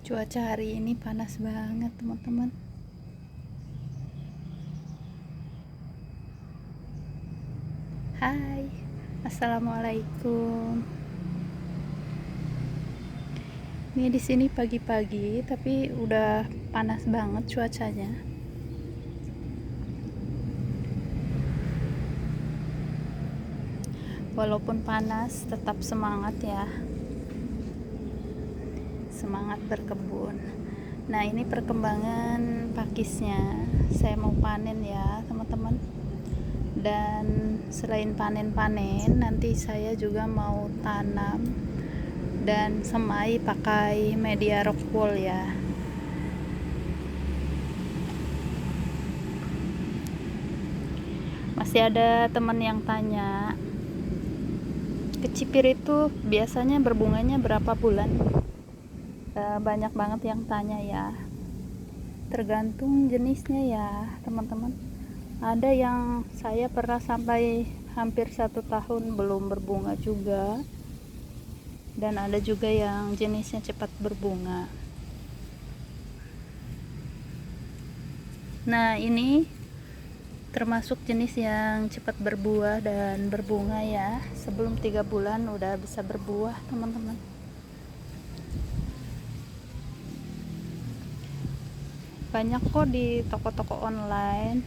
Cuaca hari ini panas banget, teman-teman. Hai, assalamualaikum. Ini di sini pagi-pagi, tapi udah panas banget cuacanya. Walaupun panas, tetap semangat ya. Semangat berkebun. Nah, ini perkembangan pakisnya. Saya mau panen ya, teman-teman. Dan selain panen-panen, nanti saya juga mau tanam dan semai pakai media rock wool ya. Masih ada teman yang tanya, kecipir itu biasanya berbunganya berapa bulan? Banyak banget yang tanya ya. Tergantung jenisnya ya, teman-teman. Ada yang saya pernah sampai hampir 1 tahun belum berbunga juga, dan ada juga yang jenisnya cepat berbunga. Nah, ini termasuk jenis yang cepat berbuah dan berbunga ya. Sebelum 3 bulan udah bisa berbuah, teman-teman. Banyak kok di toko-toko online,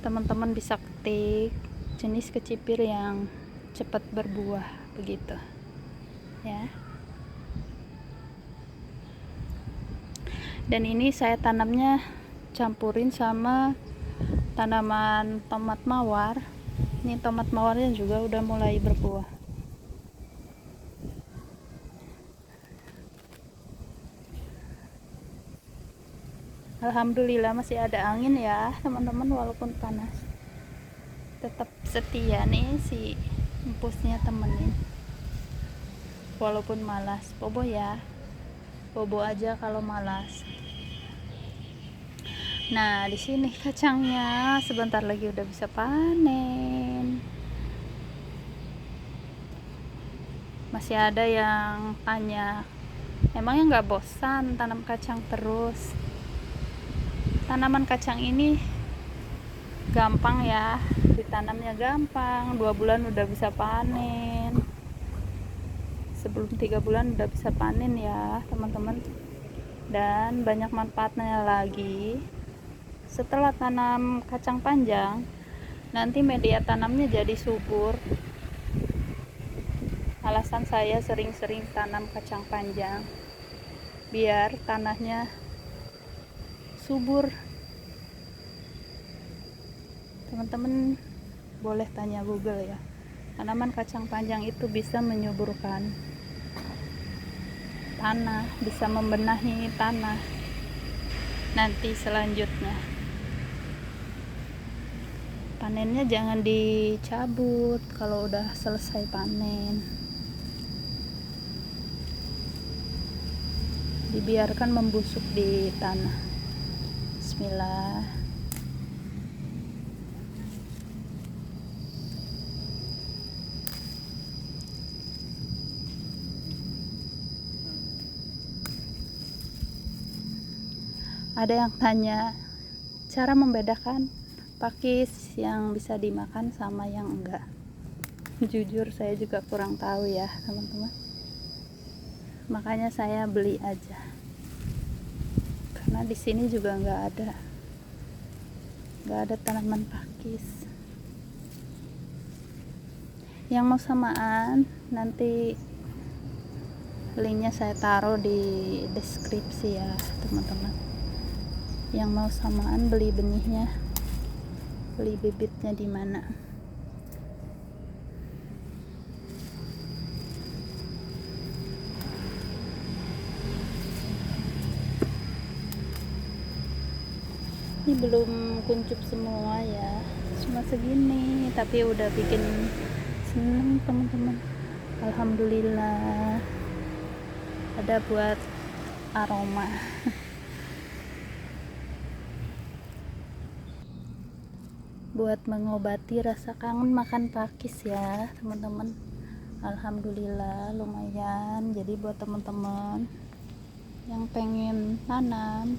teman-teman bisa ketik jenis kecipir yang cepat berbuah begitu ya. Dan ini saya tanamnya campurin sama tanaman tomat mawar. Ini tomat mawarnya juga udah mulai berbuah. Alhamdulillah masih ada angin ya, teman-teman, walaupun panas. Tetap setia nih si empusnya temenin. Walaupun malas, bobo ya. Bobo aja kalau malas. Nah, di sini kacangnya sebentar lagi udah bisa panen. Masih ada yang tanya, emangnya nggak bosan tanam kacang terus? Tanaman kacang ini gampang ya, ditanamnya gampang, 2 bulan udah bisa panen, sebelum 3 bulan udah bisa panen ya, teman-teman. Dan banyak manfaatnya lagi. Setelah tanam kacang panjang, nanti media tanamnya jadi subur. Alasan saya sering-sering tanam kacang panjang, biar tanahnya subur. Teman-teman boleh tanya Google ya, tanaman kacang panjang itu bisa menyuburkan tanah, bisa membenahi tanah nanti selanjutnya. Panennya jangan dicabut kalau udah selesai panen, dibiarkan membusuk di tanah. Bismillah. Ada yang tanya cara membedakan pakis yang bisa dimakan sama yang enggak. Jujur saya juga kurang tahu ya, teman-teman. Makanya saya beli aja. Karena di sini juga nggak ada tanaman pakis. Yang mau samaan, nanti linknya saya taruh di deskripsi ya, teman-teman. Yang mau samaan beli benihnya, beli bibitnya di mana? Ini belum kuncup semua ya, cuma segini, tapi udah bikin seneng, teman-teman. Alhamdulillah, ada buat aroma. Buat mengobati rasa kangen makan pakis ya, teman-teman. Alhamdulillah lumayan. Jadi buat teman-teman yang pengen tanam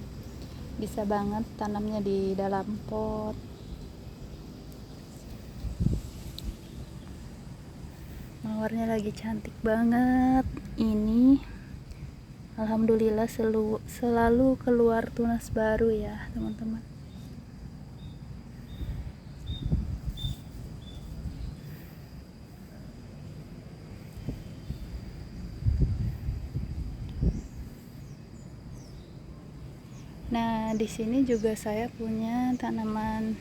bisa banget tanamnya di dalam pot. Mawarnya lagi cantik banget ini. Alhamdulillah selalu keluar tunas baru ya teman-teman. Nah, di sini juga saya punya tanaman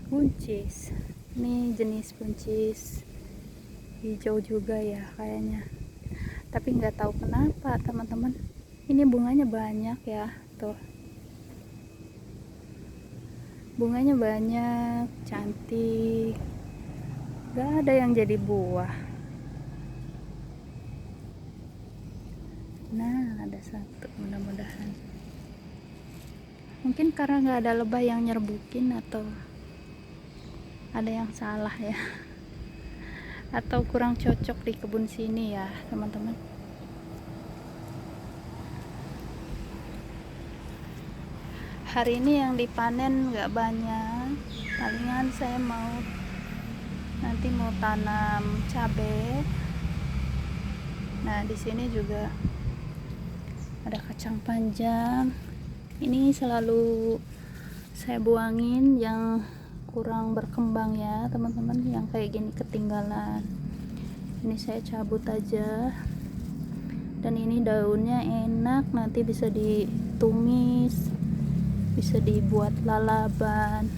buncis. Ini jenis buncis hijau juga ya kayaknya. Tapi nggak tahu kenapa teman-teman. Ini bunganya banyak ya, tuh. Bunganya banyak, cantik. Nggak ada yang jadi buah. Nah, ada satu, mudah-mudahan. Mungkin karena nggak ada lebah yang nyerbukin atau ada yang salah ya, atau kurang cocok di kebun sini ya teman-teman. Hari ini yang dipanen nggak banyak, palingan saya nanti mau tanam cabai. Nah, di sini juga ada kacang panjang. Ini selalu saya buangin yang kurang berkembang ya teman-teman, yang kayak gini ketinggalan. Ini saya cabut aja. Dan ini daunnya enak, nanti bisa ditumis, bisa dibuat lalaban.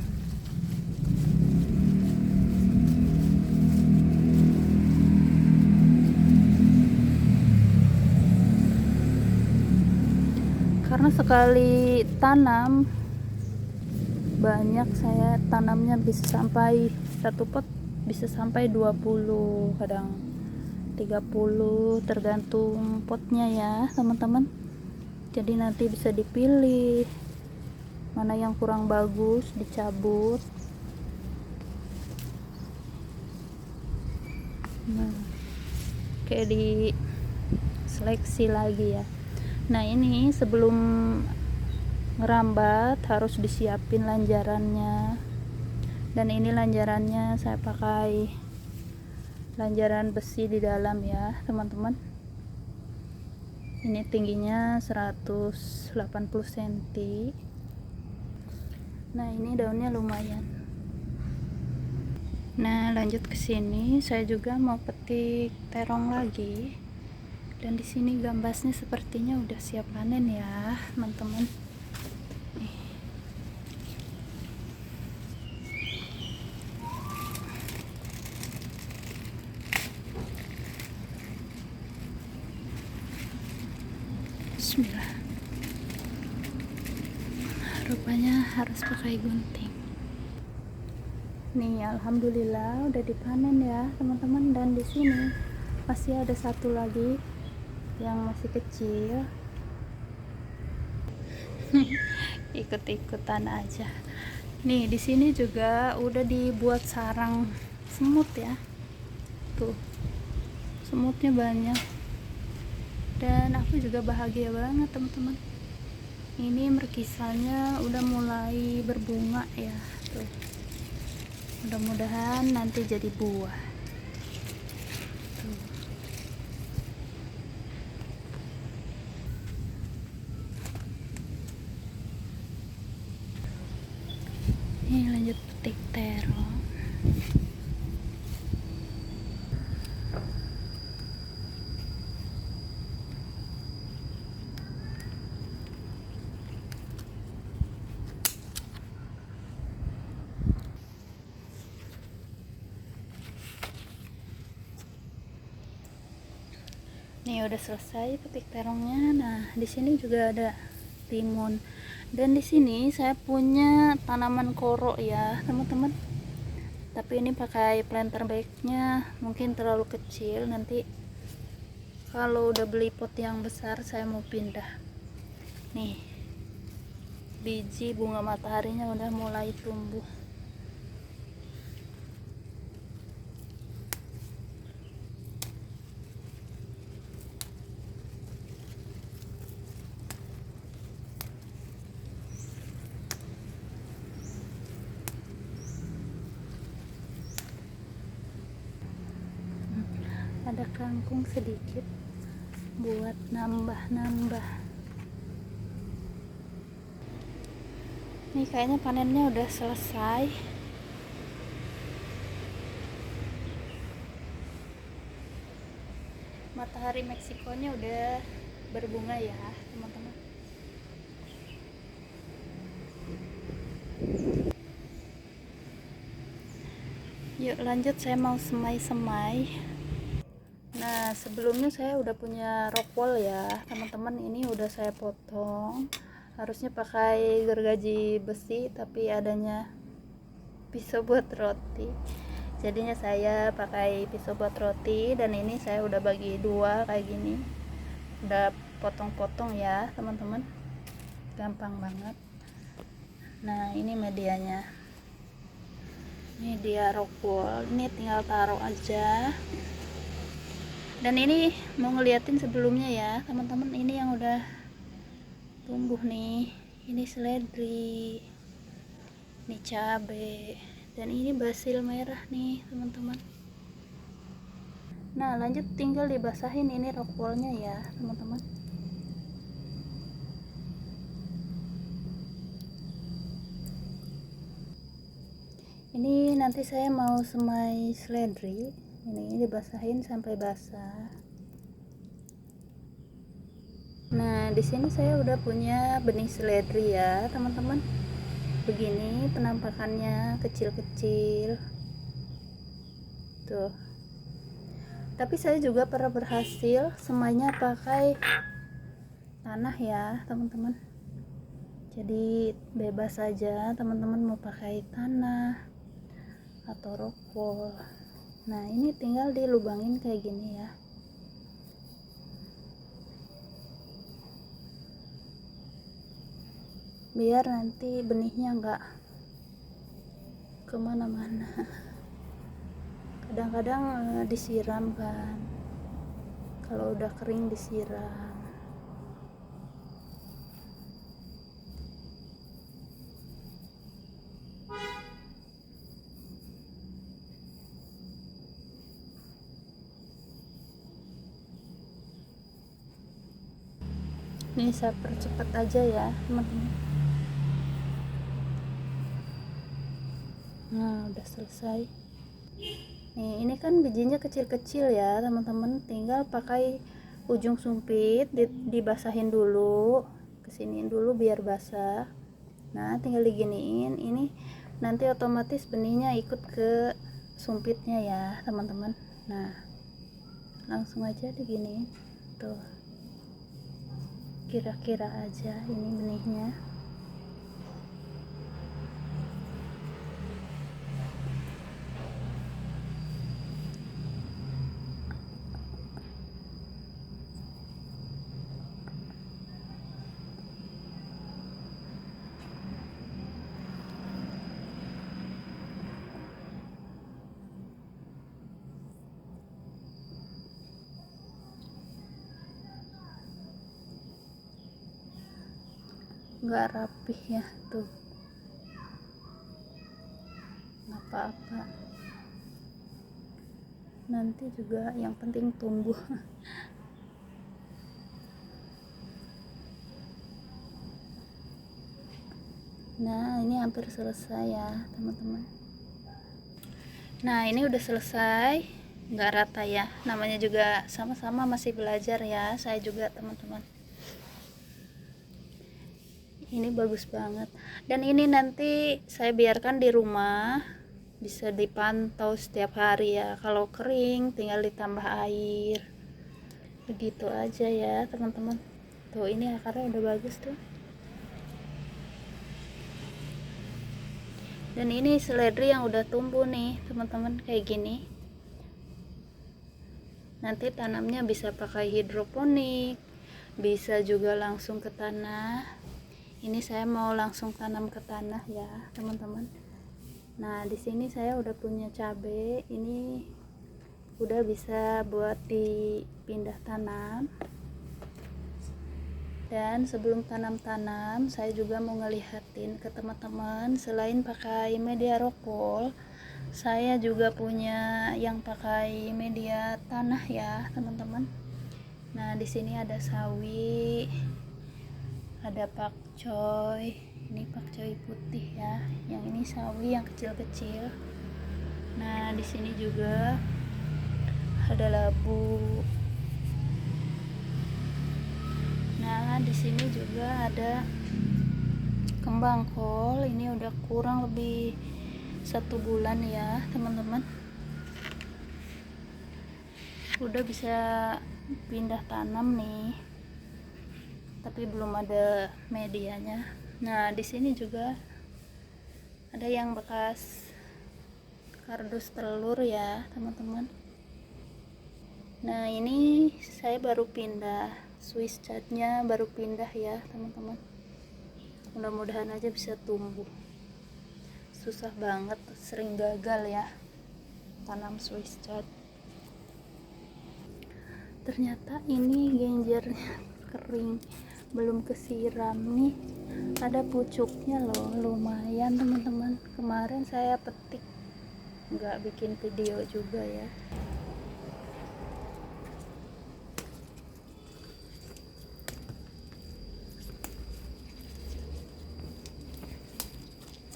Karena sekali tanam banyak, saya tanamnya bisa sampai satu pot bisa sampai 20, kadang 30, tergantung potnya ya teman-teman. Jadi nanti bisa dipilih mana yang kurang bagus, dicabut. Nah, kayak di seleksi lagi ya. Nah, ini sebelum ngerambat harus disiapin lanjarannya. Dan ini lanjarannya saya pakai lanjaran besi di dalam ya teman-teman. Ini tingginya 180 cm. Nah, ini daunnya lumayan. Nah, lanjut ke sini saya juga mau petik terong lagi. Dan di sini gambasnya sepertinya udah siap panen ya teman-teman. Bismillah. Rupanya harus pakai gunting. Nih, alhamdulillah udah dipanen ya teman-teman. Dan di sini masih ada satu lagi yang masih kecil. Ikut-ikutan aja. Nih, di sini juga udah dibuat sarang semut ya. Tuh, semutnya banyak. Dan aku juga bahagia banget teman-teman. Ini merkisannya udah mulai berbunga ya. Tuh. Mudah-mudahan nanti jadi buah. Tuh. Ini lanjut petik terong. Nih udah selesai petik terongnya. Nah, di sini juga ada timun. Dan di sini saya punya tanaman koro ya, teman-teman. Tapi ini pakai planter bagnya, mungkin terlalu kecil. Nanti kalau udah beli pot yang besar saya mau pindah. Nih, biji bunga mataharinya udah mulai tumbuh. ada kangkung sedikit buat nambah-nambah. Nih kayaknya panennya udah selesai. Matahari Meksikonya udah berbunga ya teman-teman. Yuk lanjut, saya mau semai-semai. Nah sebelumnya saya udah punya rockwool ya teman-teman. Ini udah saya potong, harusnya pakai gergaji besi tapi adanya pisau buat roti, jadinya saya pakai pisau buat roti. Dan ini saya udah bagi dua kayak gini, udah potong-potong ya teman-teman, gampang banget. Nah ini medianya, media rockwool, ini tinggal taruh aja. Dan ini mau ngeliatin sebelumnya ya teman-teman, ini yang udah tumbuh nih, ini seledri, ini cabe, dan ini basil merah nih teman-teman. Nah lanjut, tinggal dibasahin ini rockwoolnya ya teman-teman. Ini nanti saya mau semai seledri, ini dibasahin sampai basah. Nah di sini saya udah punya benih seledri ya teman-teman. Begini penampakannya, kecil-kecil tuh. Tapi saya juga pernah berhasil semainya pakai tanah ya teman-teman. Jadi bebas saja teman-teman mau pakai tanah atau rockwool. Nah ini tinggal dilubangin kayak gini ya. Biar nanti benihnya enggak kemana-mana. Kadang-kadang disiram kan, kalau udah kering disiram. Ini saya percepat aja ya teman-teman. Nah udah selesai nih. Ini kan bijinya kecil-kecil ya teman-teman, tinggal pakai ujung sumpit dibasahin dulu, kesiniin dulu biar basah. Nah tinggal diginiin, ini nanti otomatis benihnya ikut ke sumpitnya ya teman-teman. Nah langsung aja diginiin tuh, kira-kira aja ini benihnya. Nggak rapih ya tuh, nggak apa-apa, nanti juga yang penting tumbuh. Nah ini hampir selesai ya teman-teman. Nah ini udah selesai, nggak rata ya, namanya juga sama-sama masih belajar ya, saya juga teman-teman. Ini bagus banget, dan ini nanti saya biarkan di rumah, bisa dipantau setiap hari ya. Kalau kering tinggal ditambah air, begitu aja ya teman-teman. Tuh ini akarnya udah bagus tuh. Dan ini seledri yang udah tumbuh nih teman-teman kayak gini. Nanti tanamnya bisa pakai hidroponik, bisa juga langsung ke tanah. Ini saya mau langsung tanam ke tanah ya teman-teman. Nah di sini saya udah punya cabai, ini udah bisa buat dipindah tanam. Dan sebelum tanam-tanam saya juga mau ngelihatin ke teman-teman, selain pakai media rockwool, Saya juga punya yang pakai media tanah ya teman-teman. Nah di sini ada sawi, ada pakcoy, ini pakcoy putih ya, yang ini sawi yang kecil-kecil. Nah di sini juga ada labu. Nah di sini juga ada kembang kol, ini udah kurang lebih 1 bulan ya teman-teman, udah bisa pindah tanam nih, tapi belum ada medianya. Nah di sini juga ada yang bekas kardus telur ya teman-teman. Nah ini saya baru pindah, Swiss chardnya baru pindah ya teman-teman. Mudah-mudahan aja bisa tumbuh. Susah banget, sering gagal ya tanam Swiss chard. Ternyata ini genjernya kering, belum kesiram nih. Ada pucuknya loh, lumayan teman-teman. Kemarin saya petik, nggak bikin video juga ya.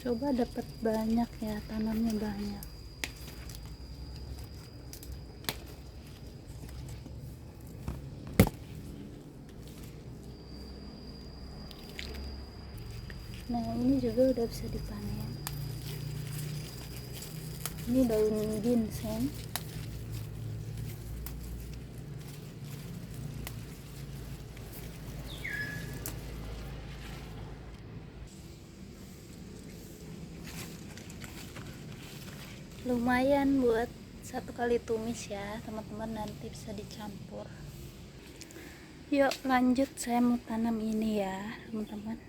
Coba dapat banyak ya, tanamnya banyak. Nah ini juga udah bisa dipanen. Ini daun ginseng. Lumayan buat 1 kali tumis ya teman-teman, nanti bisa dicampur. Yuk lanjut, saya mau tanam ini ya teman-teman.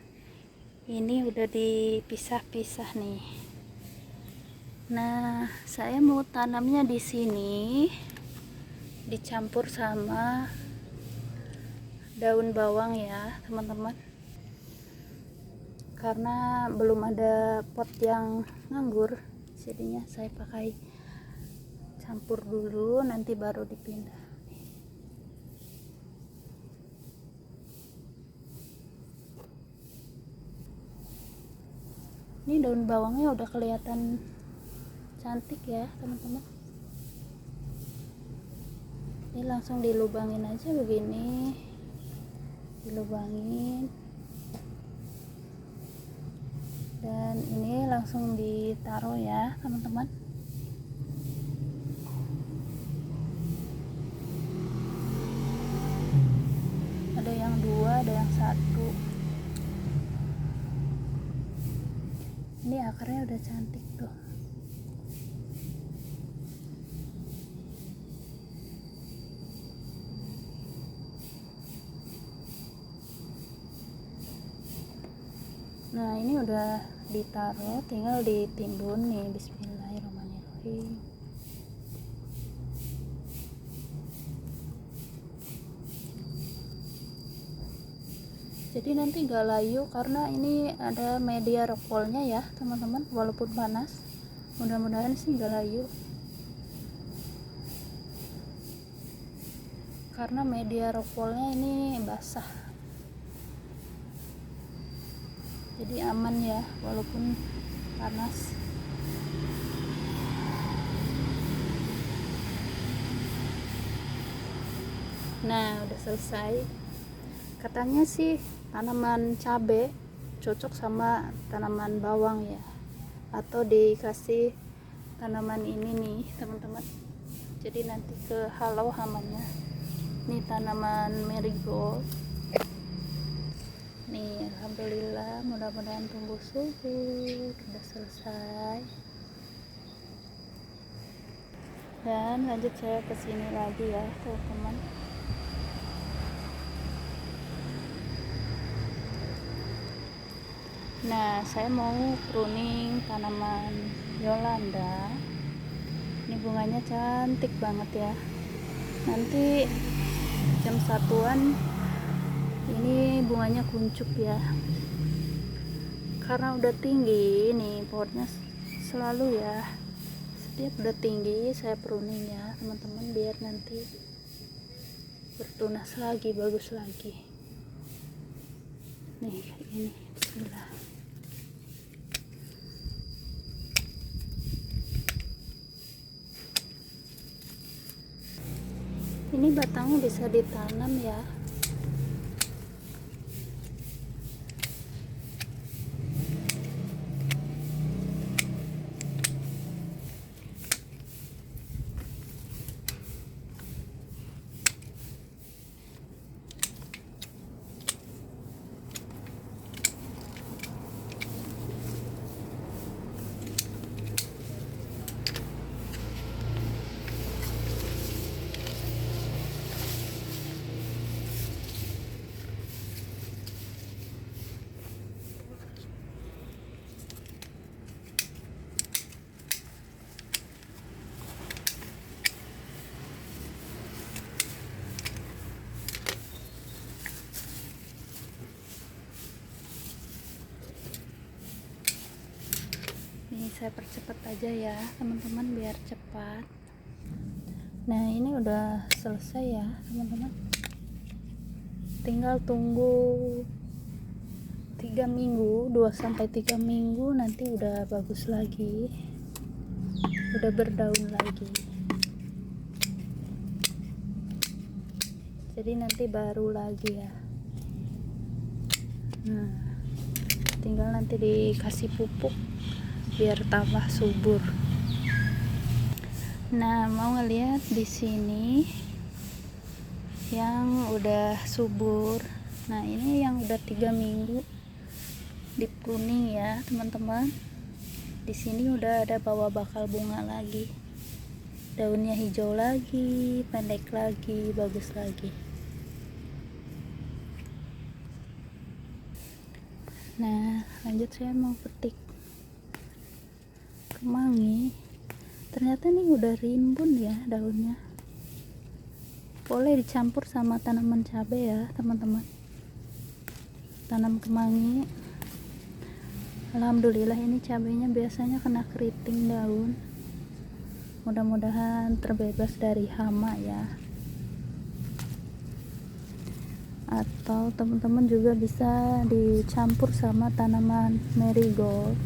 Ini udah dipisah-pisah nih. Nah saya mau tanamnya di sini, dicampur sama daun bawang ya teman-teman, karena belum ada pot yang nganggur, jadinya saya pakai campur dulu, nanti baru dipindah. Ini daun bawangnya udah kelihatan cantik ya teman-teman. Ini langsung dilubangin aja begini, dilubangin, dan ini langsung ditaruh ya teman-teman. Ada yang 2, ada yang 1. Ini akarnya udah cantik tuh. Nah ini udah ditaruh, tinggal ditimbun nih. Bismillahirrahmanirrahim. Jadi nanti gak layu karena ini ada media rockwoolnya ya teman-teman, walaupun panas. Mudah-mudahan sih gak layu, karena media rockwoolnya ini basah, jadi aman ya walaupun panas. Nah udah selesai. Katanya sih tanaman cabai cocok sama tanaman bawang ya, atau dikasih tanaman ini nih teman-teman, jadi nanti ke halau hamanya. Ini tanaman marigold nih, alhamdulillah, mudah-mudahan tumbuh subur. Udah selesai, dan lanjut saya ke sini lagi ya teman-teman. Nah saya mau pruning tanaman Yolanda. Ini bunganya cantik banget ya. Nanti jam 1-an ini bunganya kuncup ya, karena udah tinggi nih pohonnya selalu ya. Dia udah tinggi, saya pruning ya teman-teman, biar nanti bertunas lagi, bagus lagi. Nih kayak gini, bismillah. Ini batangnya bisa ditanam ya. Ini saya percepat aja ya teman-teman, biar cepat. Nah ini udah selesai ya teman-teman, tinggal tunggu 3 minggu, 2-3 minggu, nanti udah bagus lagi, udah berdaun lagi. Jadi nanti baru lagi ya. Nah tinggal nanti dikasih pupuk biar tambah subur. Nah mau ngeliat di sini yang udah subur. Nah ini yang udah 3 minggu di pruning ya teman-teman. Di sini udah ada bawa bakal bunga lagi, daunnya hijau lagi, pendek lagi, bagus lagi. Nah lanjut, saya mau petik kemangi. Ternyata nih udah rimbun ya daunnya. Boleh dicampur sama tanaman cabai ya teman-teman. Tanam kemangi. Alhamdulillah ini cabainya biasanya kena keriting daun. Mudah-mudahan terbebas dari hama ya. Atau teman-teman juga bisa dicampur sama tanaman marigold.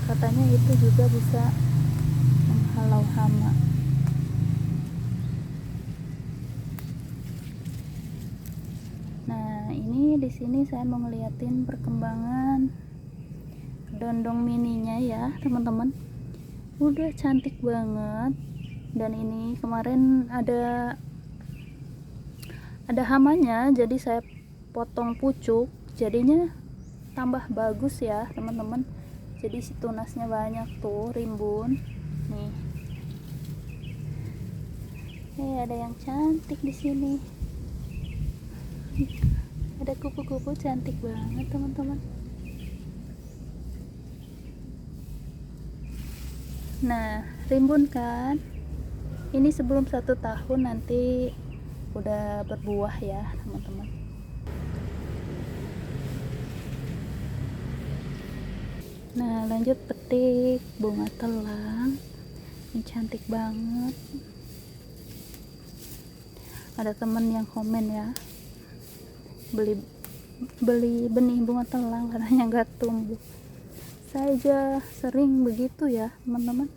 Katanya itu juga bisa menghalau hama. Nah ini di sini saya mau ngeliatin perkembangan dondong mininya ya teman-teman. Udah cantik banget. Dan ini kemarin ada hamanya, jadi saya potong pucuk, jadinya tambah bagus ya teman-teman. Jadi si tunasnya banyak tuh, rimbun nih. Ada yang cantik di sini. Ada kupu-kupu cantik banget teman-teman. Nah rimbun kan. Ini sebelum 1 tahun nanti udah berbuah ya teman-teman. Nah lanjut petik bunga telang. Ini cantik banget. Ada temen yang komen ya, beli benih bunga telang katanya nggak tumbuh. Saya aja sering begitu ya teman-teman,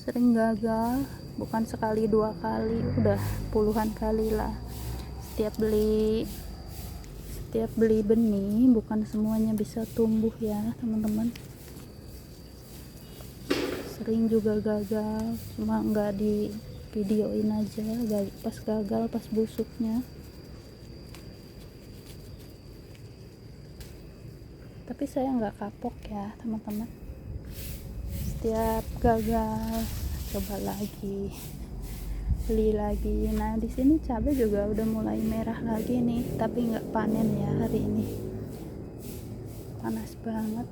sering gagal, bukan sekali 2 kali, udah puluhan kali lah. Setiap beli benih bukan semuanya bisa tumbuh ya teman-teman. Sering juga gagal, cuma nggak di videoin aja, pas gagal, pas busuknya. Tapi saya nggak kapok ya teman-teman. Setiap gagal coba lagi, beli lagi. Nah di sini cabai juga udah mulai merah lagi nih, tapi nggak panen ya hari ini, panas banget.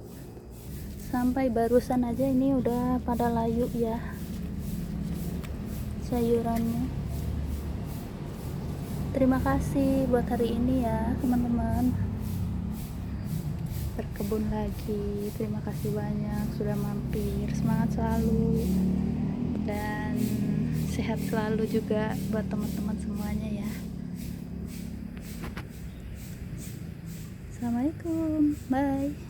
Sampai barusan aja ini udah pada layu ya sayurannya. Terima kasih buat hari ini ya teman-teman. berkebun lagi. Terima kasih banyak sudah mampir. Semangat selalu dan sehat selalu juga buat teman-teman semuanya ya. Assalamualaikum, bye.